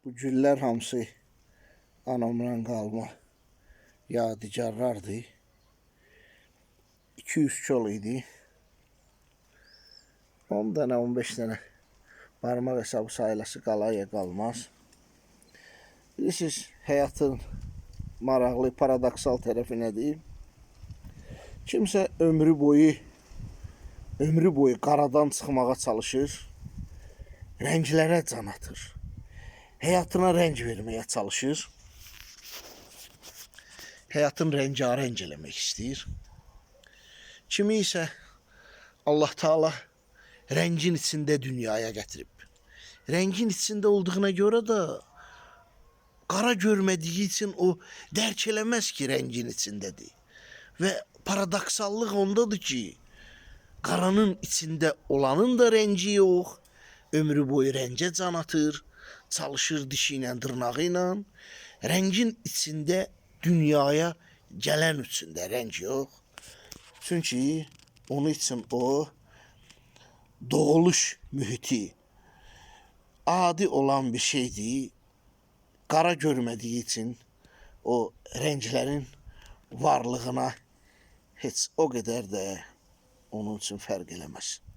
Bu güllər hamısı anamdan qalma yadigarlardır. 200 kol idi. 10 dənə, 15 dənə barmaq hesabı sayılası qalar ya qalmaz. Bilirsiniz, həyatın maraqlı, paradoksal tərəfi nədir? Kimsə ömrü boyu qaradan çıxmağa çalışır, rənglərə can atır. Həyatına rəng verməyə çalışır. Həyatın rəngarəng eləmək istəyir. Kimi isə Allah Teala rəngin içində dünyaya gətirib. Rəngin içində olduğuna görə də qara görmədiyi üçün o dərk eləməz ki, rəngin içindədir. Və paradoksallıq ondadır ki, qaranın içində olanın da rəngi yox, ömrü boyu rəngə can atır, çalışır dişi ilə, dırnağı ilə. Rəngin içində dünyaya gələn üçün də rəng yox. Çünki onun üçün o doğuluş mühiti adi olan bir şeydir. Qara görmədiyi üçün o rənglərin varlığına heç o qədər də onun üçün fərq eləməz.